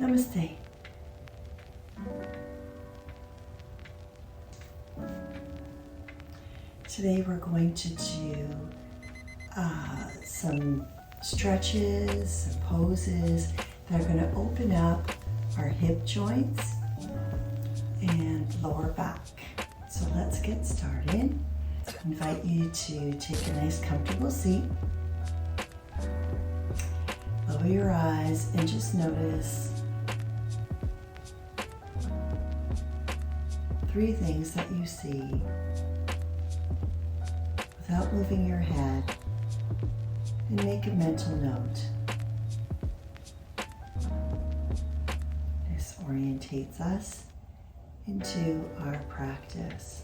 Namaste. Today we're going to do some stretches, some poses that are going to open up our hip joints and lower back. So let's get started. I invite you to take a nice comfortable seat. Lower your eyes and just notice 3 things that you see without moving your head, and make a mental note. This orientates us into our practice.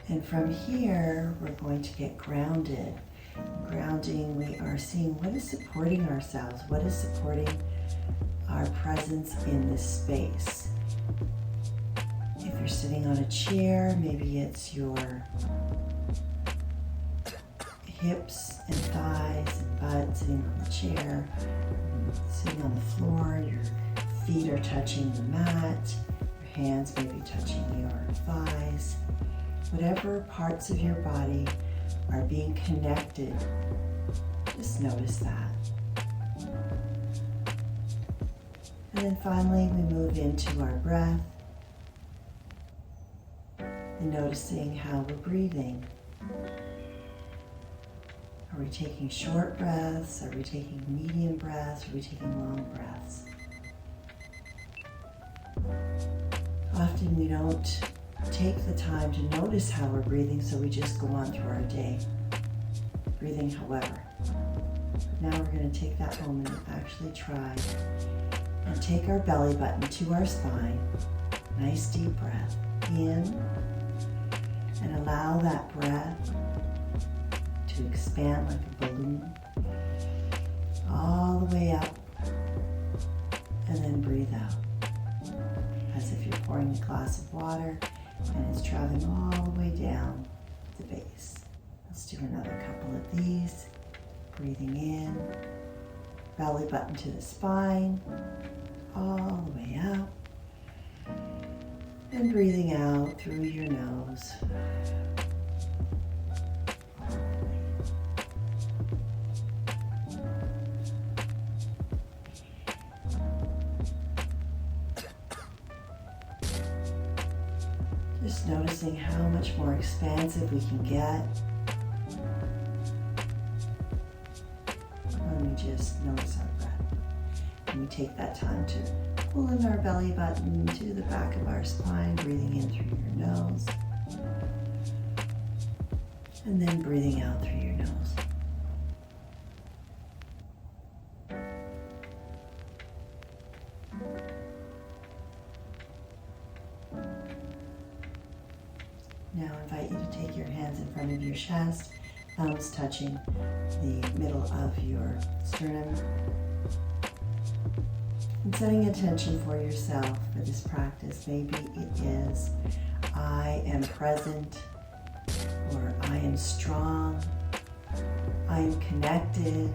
And from here, we're going to get grounded. Grounding, we are seeing what is supporting ourselves, what is supporting our presence in this space. If you're sitting on a chair, maybe it's your hips and thighs and butt sitting on the chair. Sitting on the floor, your feet are touching the mat, your hands may be touching your thighs. Whatever parts of your body are being connected, just notice that. And then finally, we move into our breath and noticing how we're breathing. Are we taking short breaths? Are we taking medium breaths? Are we taking long breaths? Often we don't take the time to notice how we're breathing, so we just go on through our day, breathing however. But now we're going to take that moment and actually try and take our belly button to our spine. Nice deep breath in, and allow that breath to expand like a balloon all the way up, and then breathe out as if you're pouring a glass of water and it's traveling all the way down the base. Let's do another couple of these. Breathing in, belly button to the spine, all the way up, and breathing out through your nose. Just noticing how much more expansive we can get when we just notice our breath. And we take that time to pull in our belly button to the back of our spine, breathing in through your nose, and then breathing out through your nose. Now I invite you to take your hands in front of your chest, thumbs touching the middle of your sternum, and setting intention for yourself for this practice. Maybe it is, I am present, or I am strong, I am connected.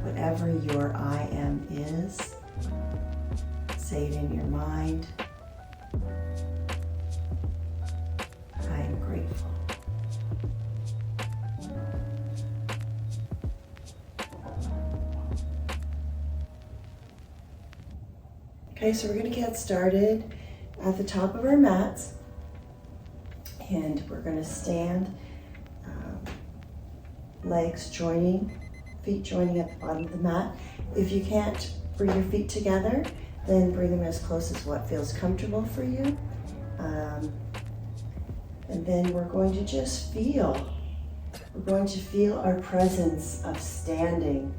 Whatever your I am is, say it in your mind. I am grateful. Okay, so we're going to get started at the top of our mats, and we're going to stand, legs joining, feet joining at the bottom of the mat. If you can't bring your feet together, then bring them as close as what feels comfortable for you. And then we're going to just feel. We're going to feel our presence of standing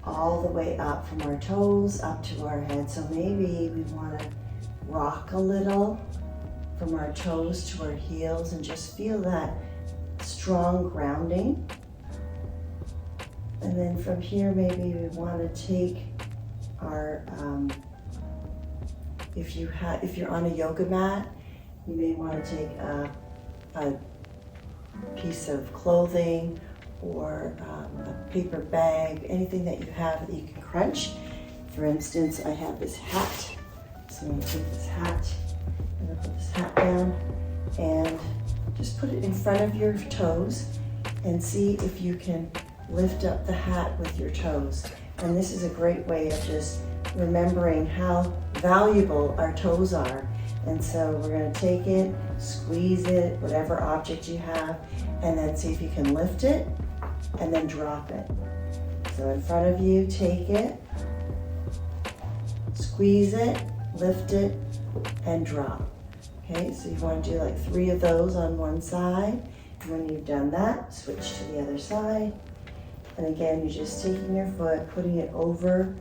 all the way up from our toes up to our head. So maybe we want to rock a little from our toes to our heels and just feel that strong grounding. And then from here, maybe we want to take our, if you're on a yoga mat, you may want to take a piece of clothing or a paper bag, anything that you have that you can crunch. For instance, I have this hat. So I'm going to take this hat, I'm going to put this hat down and just put it in front of your toes and see if you can lift up the hat with your toes. And this is a great way of just remembering how valuable our toes are. And so we're going to take it, squeeze it, whatever object you have, and then see if you can lift it and then drop it. So in front of you, take it, squeeze it, lift it, and drop. Okay, so you want to do like 3 of those on one side. And when you've done that, switch to the other side. And again, you're just taking your foot, putting it over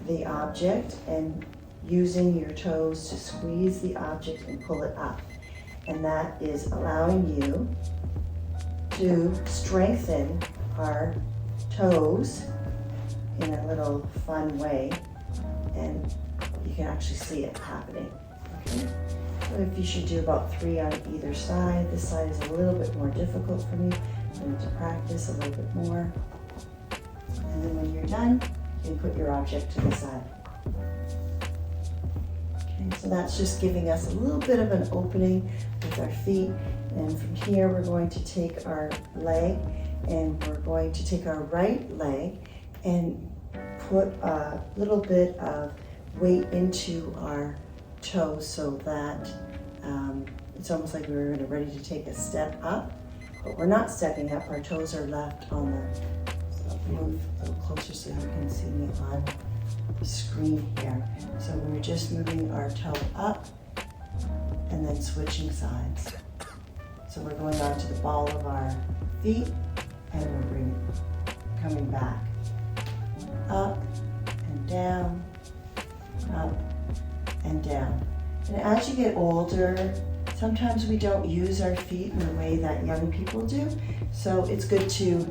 the object and using your toes to squeeze the object and pull it up. And that is allowing you to strengthen our toes in a little fun way. And you can actually see it happening. Okay? So if you should do about 3 on either side. This side is a little bit more difficult for me. I need to practice a little bit more. And then when you're done, you can put your object to the side. Okay, so that's just giving us a little bit of an opening with our feet. And from here, we're going to take our leg and we're going to take our right leg and put a little bit of weight into our toes so that it's almost like we're ready to take a step up, but we're not stepping up. Our toes are left on the, so I'll move a little closer so you can see me on the screen here. So we're just moving our toe up and then switching sides. So we're going on to the ball of our feet and we're coming back. Up and down, up and down. And as you get older, sometimes we don't use our feet in the way that young people do. So it's good to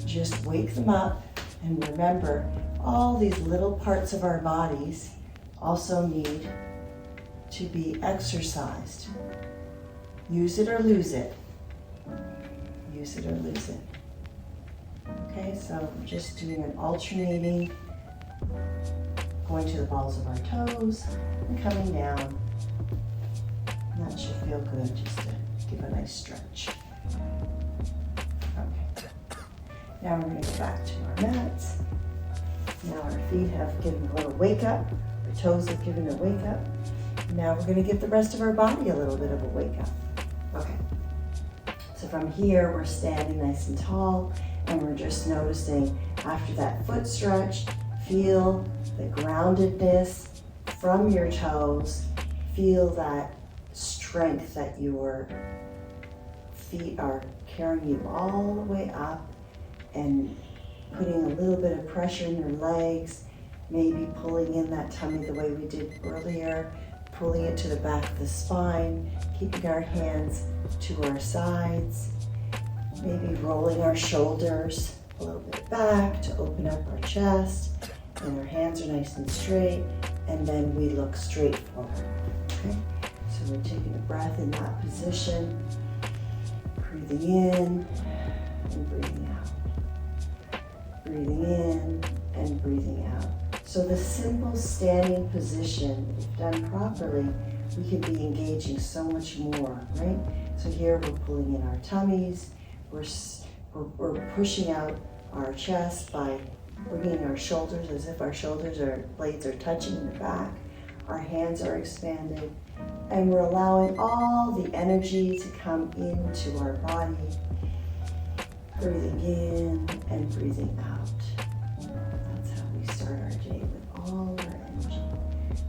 just wake them up and remember all these little parts of our bodies also need to be exercised. Use it or lose it. Use it or lose it. Okay, so we're just doing an alternating, going to the balls of our toes and coming down. And that should feel good just to give a nice stretch. Okay. Now we're going to go back to our mats. Now our feet have given a little wake up. Our toes have given a wake up. Now we're going to give the rest of our body a little bit of a wake up. Okay. So from here, we're standing nice and tall. And we're just noticing after that foot stretch, feel the groundedness from your toes. Feel that strength that your feet are carrying you all the way up and putting a little bit of pressure in your legs, maybe pulling in that tummy the way we did earlier, pulling it to the back of the spine, keeping our hands to our sides. Maybe rolling our shoulders a little bit back to open up our chest, and our hands are nice and straight, and then we look straight forward. Okay? So we're taking a breath in that position, breathing in and breathing out. Breathing in and breathing out. So the simple standing position, if done properly, we can be engaging so much more, right? So here we're pulling in our tummies. We're pushing out our chest by bringing our shoulders as if our blades are touching in the back. Our hands are expanded, and we're allowing all the energy to come into our body. Breathing in and breathing out. That's how we start our day with all our energy.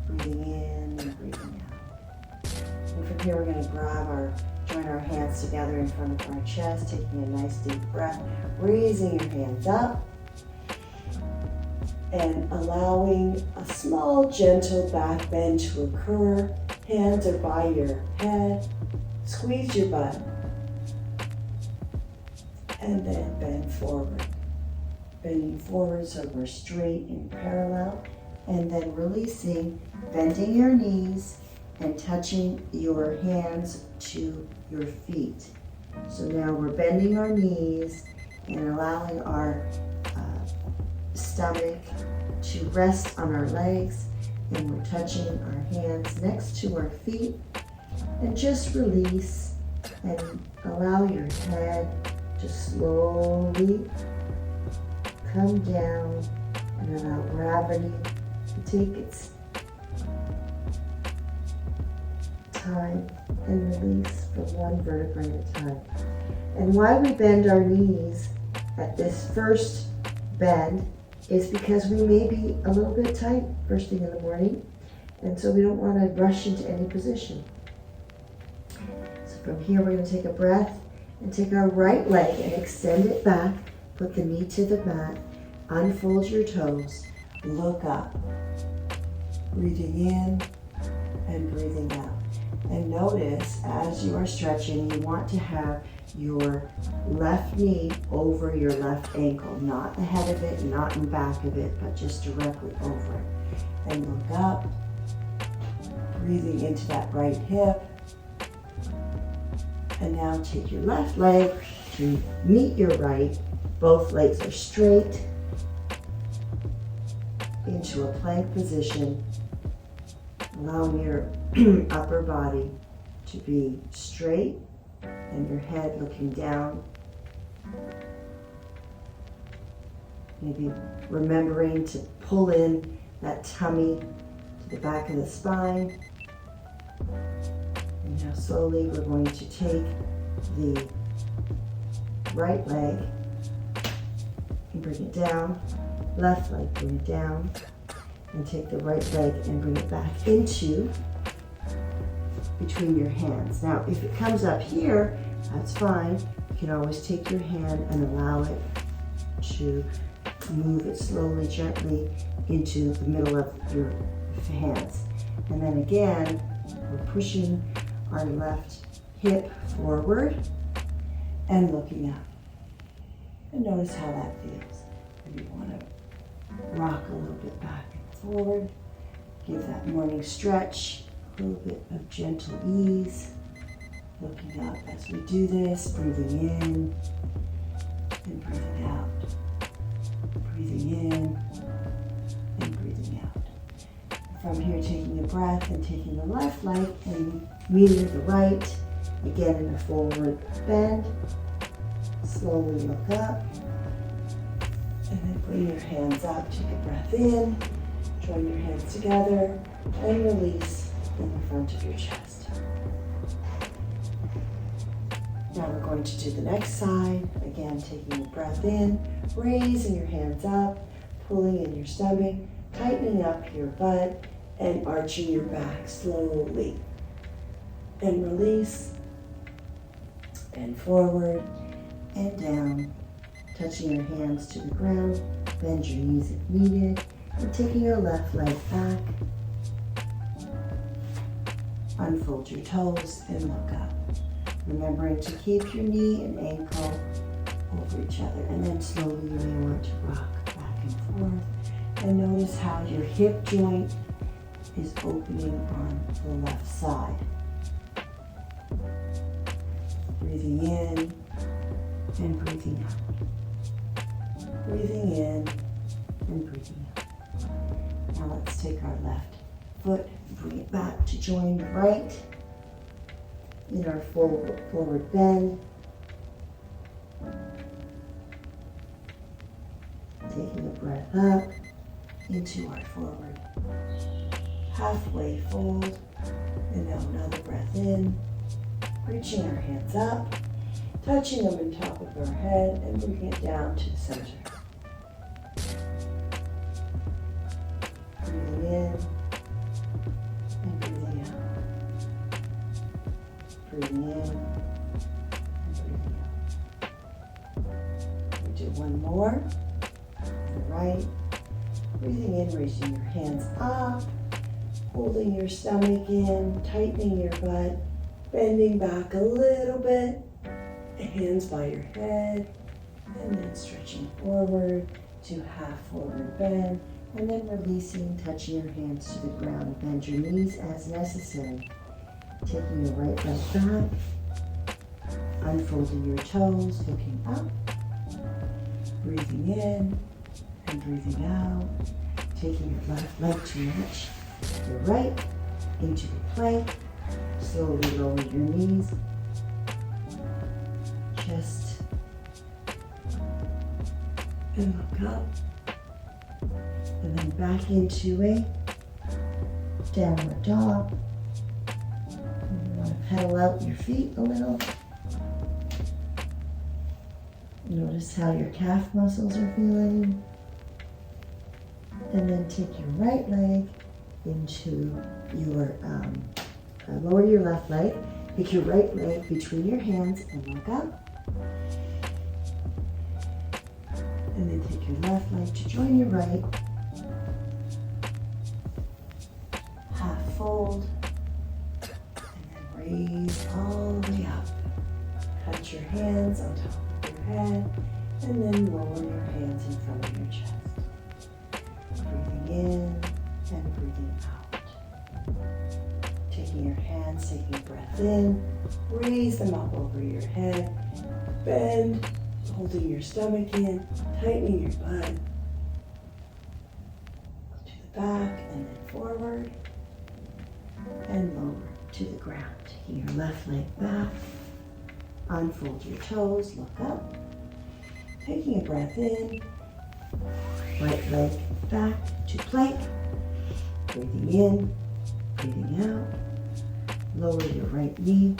Breathing in and breathing out. And from here, we're going to join our hands together in front of our chest, taking a nice deep breath, raising your hands up, and allowing a small, gentle back bend to occur. Hands are by your head. Squeeze your butt. And then bend forward. Bending forward so we're straight and parallel. And then releasing, bending your knees and touching your hands to your feet. So now we're bending our knees and allowing our stomach to rest on our legs, and we're touching our hands next to our feet, and just release and allow your head to slowly come down and allow gravity to take its time and release from one vertebrae at a time. And why we bend our knees at this first bend is because we may be a little bit tight first thing in the morning, and so we don't want to rush into any position. So from here we're going to take a breath and take our right leg and extend it back, put the knee to the mat, unfold your toes, look up, breathing in and breathing out. And notice as you are stretching, you want to have your left knee over your left ankle, not ahead of it, not in back of it, but just directly over it. And look up, breathing into that right hip. And now take your left leg to meet your right. Both legs are straight into a plank position, allowing your upper body to be straight and your head looking down. Maybe remembering to pull in that tummy to the back of the spine. And now slowly we're going to take the right leg and bring it down, left leg, bring it down, and take the right leg and bring it back into between your hands. Now, if it comes up here, that's fine. You can always take your hand and allow it to move it slowly, gently into the middle of your hands. And then again, we're pushing our left hip forward and looking up. And notice how that feels. Maybe you want to rock a little bit back and forward. Give that morning stretch a little bit of gentle ease. Looking up as we do this, breathing in and breathing out. Breathing in and breathing out. From here, taking a breath and taking the left leg and meeting the right. Again in a forward bend. Slowly look up. And then bring your hands up. Take a breath in. Join your hands together and release in the front of your chest. Now we're going to do the next side. Again, taking a breath in, raising your hands up, pulling in your stomach, tightening up your butt, and arching your back slowly. And release, and forward, and down, touching your hands to the ground, bend your knees if needed, and taking your left leg back. Unfold your toes and look up. Remembering to keep your knee and ankle over each other. And then slowly you may want to rock back and forth. And notice how your hip joint is opening on the left side. Breathing in and breathing out. Breathing in and breathing out. Now let's take our left foot and bring it back to join the right in our forward bend. Taking a breath up into our forward halfway fold, and now another breath in, reaching our hands up, touching them on top of our head and bringing it down to the center. Breathing in and breathing out. Breathing in and breathing out. We do one more. The right. Breathing in, raising your hands up, holding your stomach in, tightening your butt, bending back a little bit, hands by your head, and then stretching forward to half forward bend, and then releasing, touching your hands to the ground. Bend your knees as necessary. Taking your right leg back, unfolding your toes, looking up, Breathing in and breathing out. Taking your left leg to match your right into the plank. Slowly lower your knees. Chest. And look up. And then back into a downward dog. And you want to pedal out your feet a little. Notice how your calf muscles are feeling. And then take your right leg into your, lower your left leg. Take your right leg between your hands and look up. And then take your left leg to join your right. Half fold. And then raise all the way up. Touch your hands on top of your head. And then lower your hands in front of your chest. Breathing in and breathing out. Taking your hands, taking a breath in. Raise them up over your head. Bend. Holding your stomach in, tightening your butt to the back and then forward and lower to the ground. Taking your left leg back, unfold your toes, look up, taking a breath in, right leg back to plank, breathing in, breathing out, lower your right knee,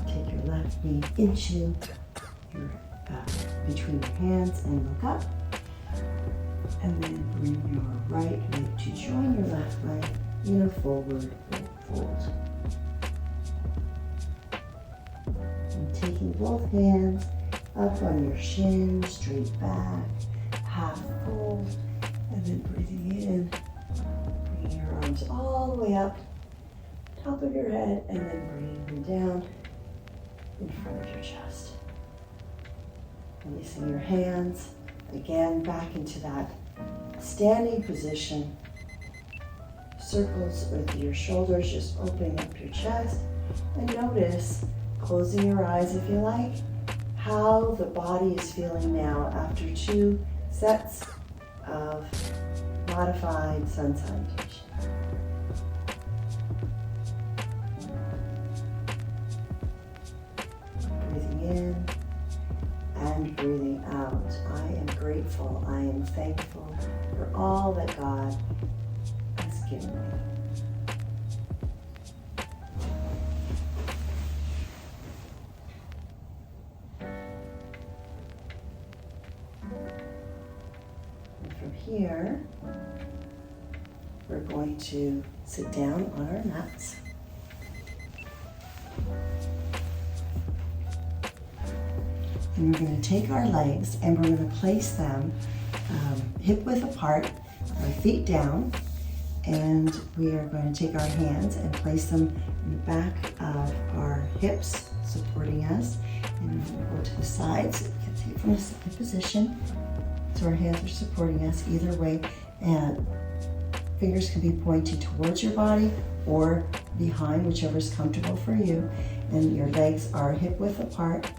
take your left knee into your between your hands and look up. And then bring your right leg to join your left leg in a forward fold. And taking both hands up on your shin, straight back, half fold, and then breathing in, bringing your arms all the way up, top of your head, and then bringing them down in front of your chest. Releasing your hands, again back into that standing position. Circles with your shoulders, just opening up your chest. And notice, closing your eyes if you like, how the body is feeling now after 2 sets of modified sun salutation. Breathing in and breathing out. I am grateful, I am thankful for all that God has given me. And from here, we're going to sit down on our mats. And we're going to take our legs and we're going to place them hip width apart, our feet down, and we are going to take our hands and place them in the back of our hips, supporting us. And we're going to go to the sides, so we can take from a sitting position. So our hands are supporting us either way, and fingers can be pointed towards your body or behind, whichever is comfortable for you. And your legs are hip width apart.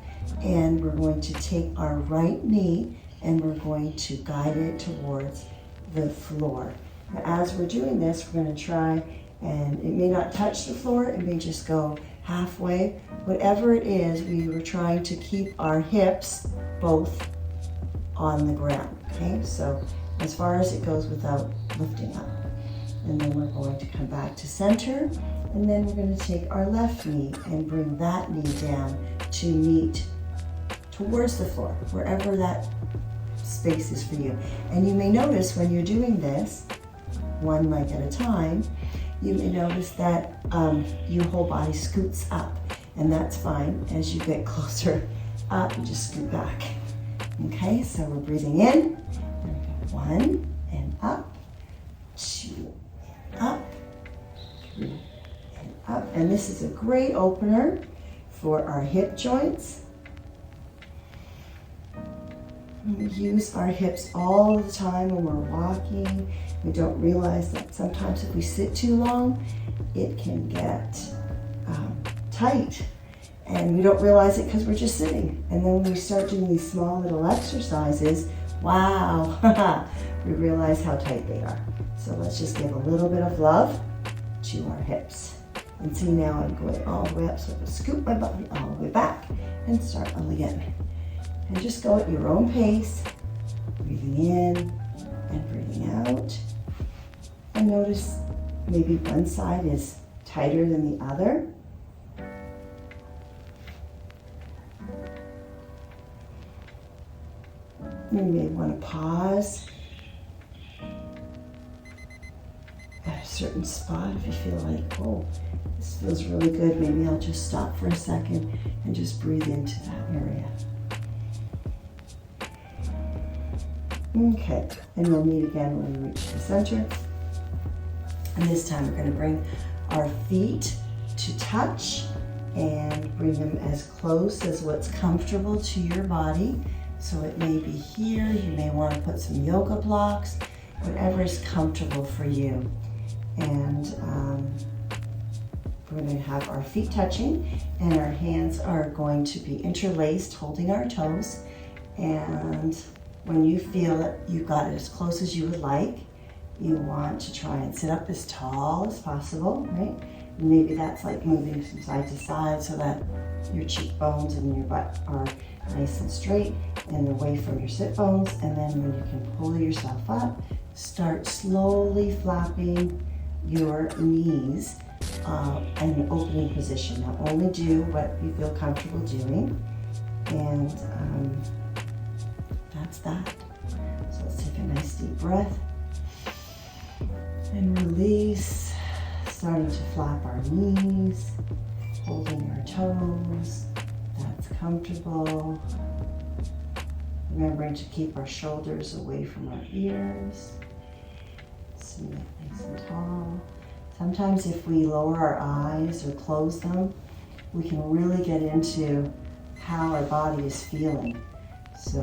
And we're going to take our right knee and we're going to guide it towards the floor. Now, as we're doing this, we're going to try, and it may not touch the floor, it may just go halfway. Whatever it is, we were trying to keep our hips both on the ground, okay? So as far as it goes without lifting up. And then we're going to come back to center, and then we're going to take our left knee and bring that knee down to meet towards the floor, wherever that space is for you. And you may notice when you're doing this, one leg at a time, you may notice that your whole body scoots up, and that's fine. As you get closer up, you just scoot back. Okay, so we're breathing in, and 1, and up, 2, and up, 3, and up. And this is a great opener for our hip joints. We use our hips all the time when we're walking. We don't realize that sometimes if we sit too long, it can get tight. And we don't realize it because we're just sitting. And then when we start doing these small little exercises, Wow, we realize how tight they are. So let's just give a little bit of love to our hips. And see, now I'm going all the way up, so I'm going to scoop my body all the way back and start again. And just go at your own pace, breathing in and breathing out. And notice maybe one side is tighter than the other. You may want to pause at a certain spot if you feel like, oh, this feels really good. Maybe I'll just stop for a second and just breathe into that area. Okay, and we'll meet again when we reach the center. And this time we're going to bring our feet to touch and bring them as close as what's comfortable to your body. So it may be here, you may want to put some yoga blocks, whatever is comfortable for you. And we're going to have our feet touching and our hands are going to be interlaced, holding our toes. And when you feel that you've got it as close as you would like, you want to try and sit up as tall as possible, right? Maybe that's like moving from side to side so that your cheekbones and your butt are nice and straight and away from your sit bones. And then when you can pull yourself up, start slowly flapping your knees in an opening position. Now only do what you feel comfortable doing. And that's that. So let's take a nice deep breath and release, starting to flap our knees, holding our toes. That's comfortable. Remembering to keep our shoulders away from our ears. Sit nice and tall. Sometimes if we lower our eyes or close them, we can really get into how our body is feeling. So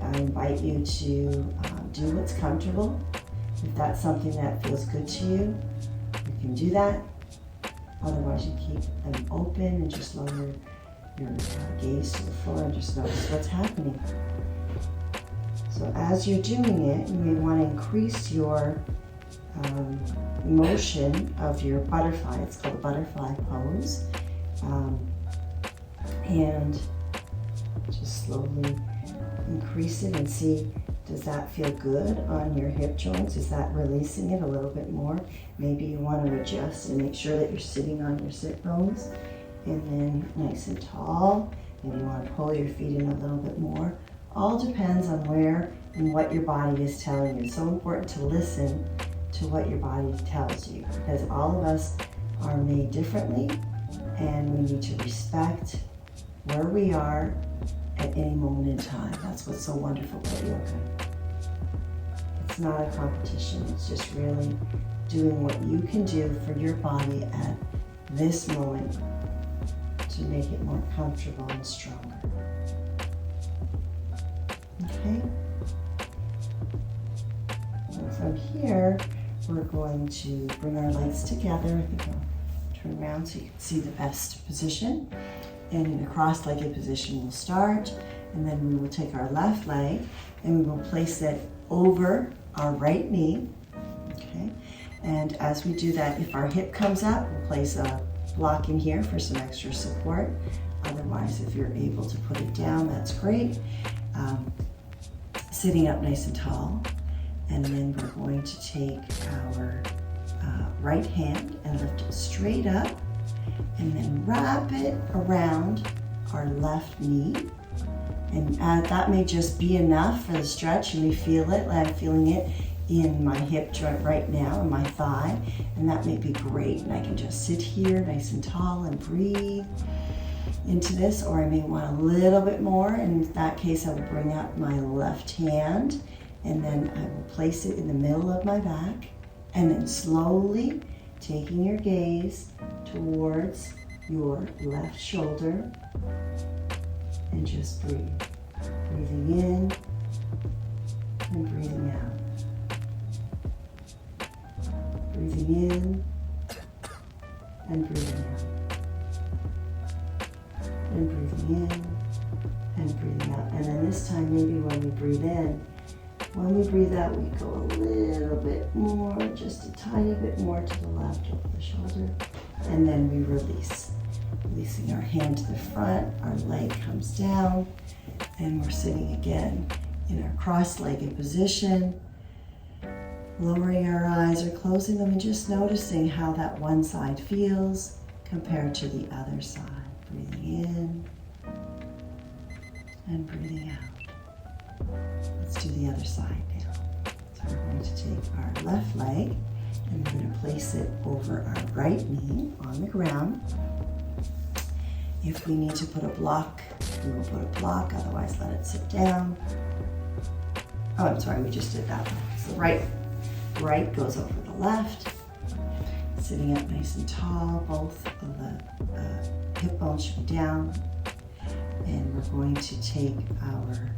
I invite you to do what's comfortable. If that's something that feels good to you, you can do that. Otherwise, you keep them open and just lower your gaze to the floor and just notice what's happening. So as you're doing it, you may want to increase your motion of your butterfly. It's called a butterfly pose. And just slowly increase it and see, does that feel good on your hip joints? Is that releasing it a little bit more? Maybe you want to adjust and make sure that you're sitting on your sit bones. And then nice and tall. Maybe you want to pull your feet in a little bit more. All depends on where and what your body is telling you. It's so important to listen to what your body tells you, because all of us are made differently and we need to respect where we are at any moment in time. That's what's so wonderful about yoga. It's not a competition. It's just really doing what you can do for your body at this moment to make it more comfortable and stronger. Okay? And from here, we're going to bring our legs together. I think I'll turn around so you can see the best position. And in a cross-legged position, we'll start, and then we will take our left leg and we will place it over our right knee. Okay? And as we do that, if our hip comes up, we'll place a block in here for some extra support. Otherwise, if you're able to put it down, that's great. Sitting up nice and tall. And then we're going to take our right hand and lift it straight up and then wrap it around our left knee. And that may just be enough for the stretch. You may feel it, like I'm feeling it in my hip joint right now, in my thigh, and that may be great. And I can just sit here nice and tall and breathe into this, or I may want a little bit more. In that case, I will bring up my left hand and then I will place it in the middle of my back, and then slowly taking your gaze towards your left shoulder and just breathe. Breathing in and breathing out. Breathing in and breathing out. And breathing in and breathing out. And then this time, maybe when we breathe in, When we breathe out, we go a little bit more, just a tiny bit more to the left over the shoulder. And then we release. Releasing our hand to the front, our leg comes down, and we're sitting again in our cross-legged position. Lowering our eyes or closing them and just noticing how that one side feels compared to the other side. Breathing in and breathing out. Let's do the other side now. So we're going to take our left leg and we're going to place it over our right knee on the ground. If we need to put a block, we will put a block, otherwise let it sit down. Oh, I'm sorry, we just did that one. So right goes over the left, sitting up nice and tall. Both of the hip bones should be down. And we're going to take our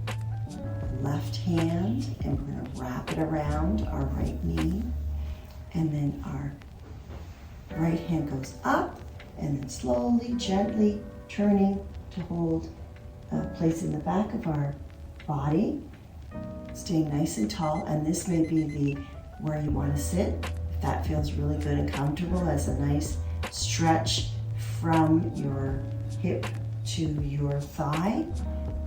left hand and we're going to wrap it around our right knee. And then our right hand goes up and then slowly, gently turning to hold a place in the back of our body, staying nice and tall. And this may be where you want to sit. If that feels really good and comfortable, as a nice stretch from your hip to your thigh.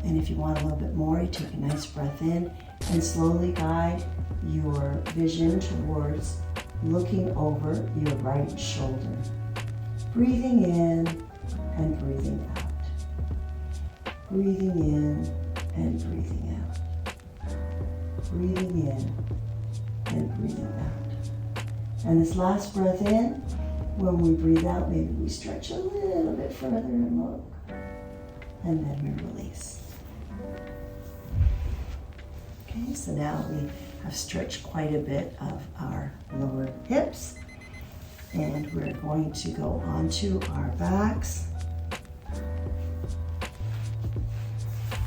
And if you want a little bit more, you take a nice breath in and slowly guide your vision towards looking over your right shoulder. Breathing in and breathing out. Breathing in and breathing out. Breathing in and breathing out. And this last breath in, when we breathe out, maybe we stretch a little bit further and look. And then we release. Okay, so now we have stretched quite a bit of our lower hips. And we're going to go onto our backs.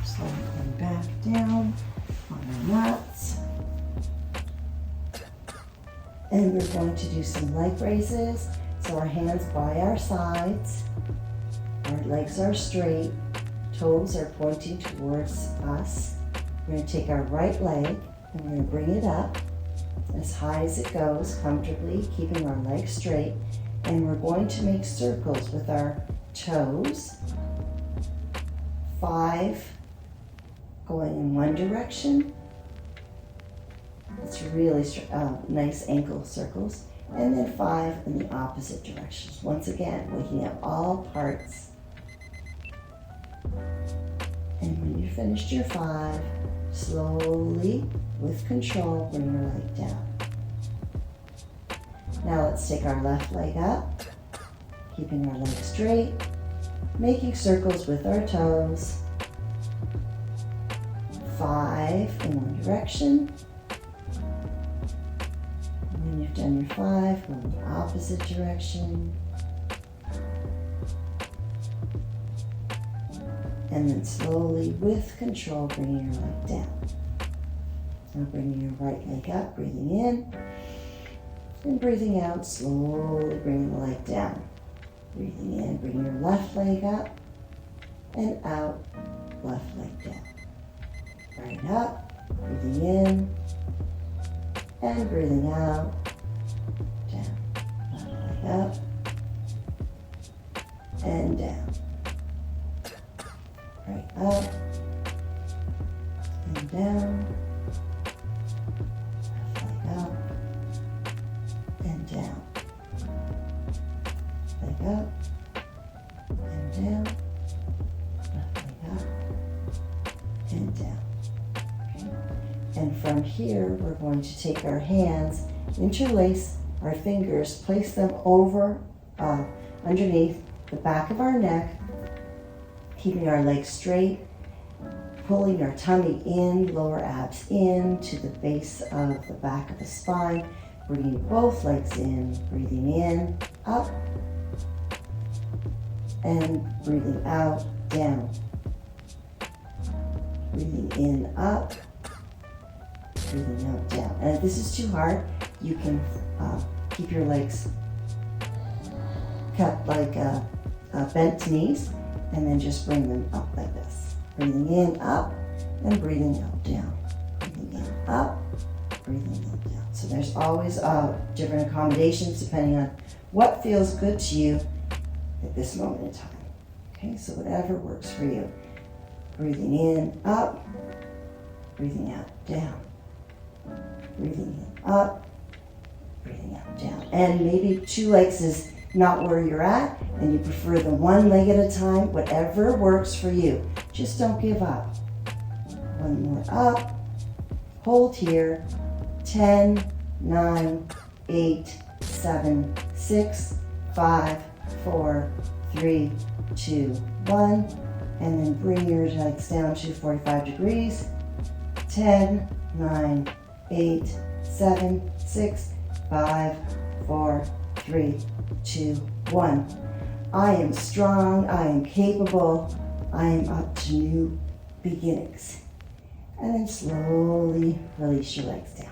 Slowly going back down on our mats. And we're going to do some leg raises. So our hands by our sides. Our legs are straight. Toes are pointing towards us. We're going to take our right leg and we're going to bring it up as high as it goes, comfortably, keeping our legs straight. And we're going to make circles with our toes. 5 going in one direction. It's really nice ankle circles. And then 5 in the opposite directions. Once again, waking up all parts. And when you finished your 5, slowly, with control, bring your leg down. Now let's take our left leg up, keeping our leg straight, making circles with our toes. 5 in one direction. And when you've done your 5, go in the opposite direction. And then slowly, with control, bringing your leg down. Now bringing your right leg up, breathing in. And breathing out, slowly bringing the leg down. Breathing in, bring your left leg up. And out, left leg down. Right up, breathing in. And breathing out, down. Left leg up. And down. Right up and down, left leg up and down, leg up and down, left leg up and down. Okay. And from here, we're going to take our hands, interlace our fingers, place them over, underneath the back of our neck, keeping our legs straight, pulling our tummy in, lower abs in to the base of the back of the spine, bringing both legs in, breathing in, up, and breathing out, down. Breathing in, up, breathing out, down. And if this is too hard, you can keep your legs cut like bent knees, and then just bring them up like this. Breathing in, up, and breathing out, down. Breathing in, up, breathing in down. So there's always different accommodations depending on what feels good to you at this moment in time. Okay, so whatever works for you. Breathing in, up, breathing out, down. Breathing in, up, breathing out, down. And maybe 2 legs is not where you're at, and you prefer the 1 leg at a time, whatever works for you. Just don't give up. 1 more up, hold here, 10, 9, 8, 7, 6, 5, 4, 3, 2, 1, and then bring your legs down to 45 degrees, 10, 9, 8, 7, 6, 5, 4, 3, 2, 1. I am strong, I am capable, I am up to new beginnings. And then slowly release your legs down.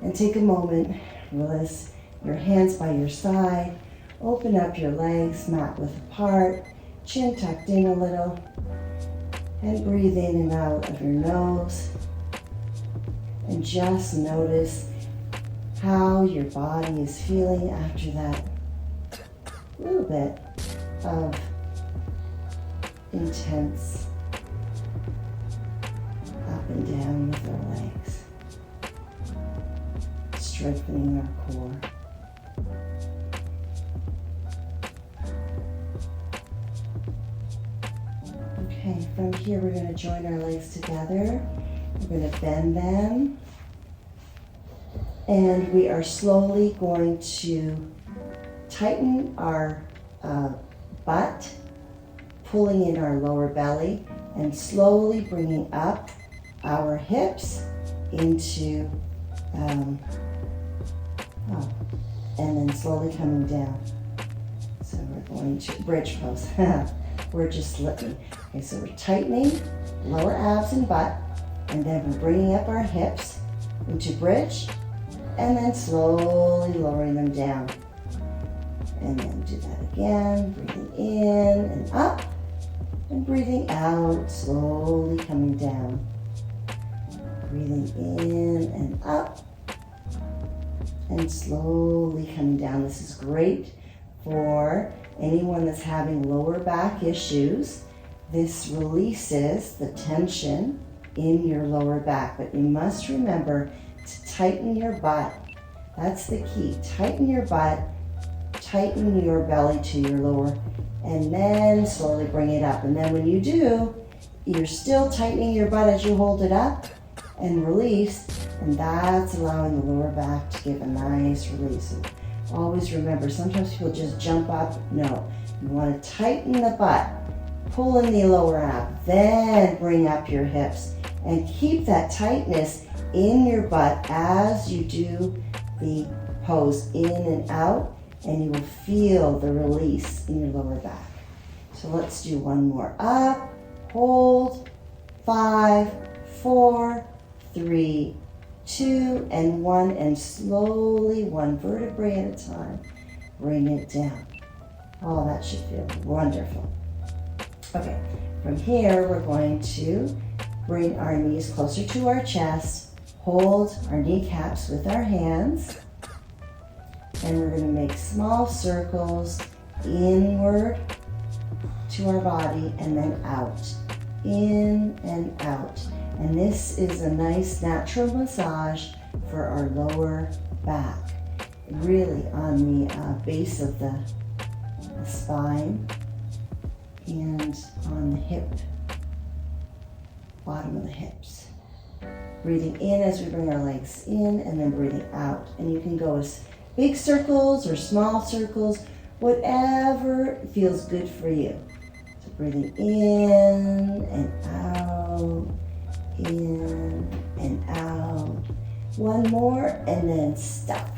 And take a moment, release your hands by your side, open up your legs, mat width apart, chin tucked in a little, and breathe in and out of your nose. And just notice how your body is feeling after that little bit of intense up and down with our legs, strengthening our core. Okay, from here we're going to join our legs together. We're going to bend them. And we are slowly going to tighten our butt, pulling in our lower belly, and slowly bringing up our hips into, and then slowly coming down. So we're going to bridge pose. We're just slipping. Okay, so we're tightening lower abs and butt, and then we're bringing up our hips into bridge, and then slowly lowering them down. And then do that again, breathing in and up, and breathing out, slowly coming down. Breathing in and up, and slowly coming down. This is great for anyone that's having lower back issues. This releases the tension in your lower back, but you must remember to tighten your butt. That's the key. Tighten your butt, tighten your belly to your lower, and then slowly bring it up. And then when you do, you're still tightening your butt as you hold it up and release, and that's allowing the lower back to give a nice release. And always remember, sometimes people just jump up. No, you want to tighten the butt, pull in the lower ab, then bring up your hips, and keep that tightness in your butt as you do the pose in and out, and you will feel the release in your lower back. So let's do 1 more. Up, hold, 5, 4, 3, 2, and 1, and slowly 1 vertebrae at a time, bring it down. Oh, that should feel wonderful. Okay, from here we're going to bring our knees closer to our chest, hold our kneecaps with our hands, and we're going to make small circles inward to our body and then out, in and out. And this is a nice natural massage for our lower back, really on the base of the spine and on the hip, bottom of the hips. Breathing in as we bring our legs in, and then breathing out. And you can go as big circles or small circles, whatever feels good for you. So breathing in and out, in and out. 1 more, and then stop.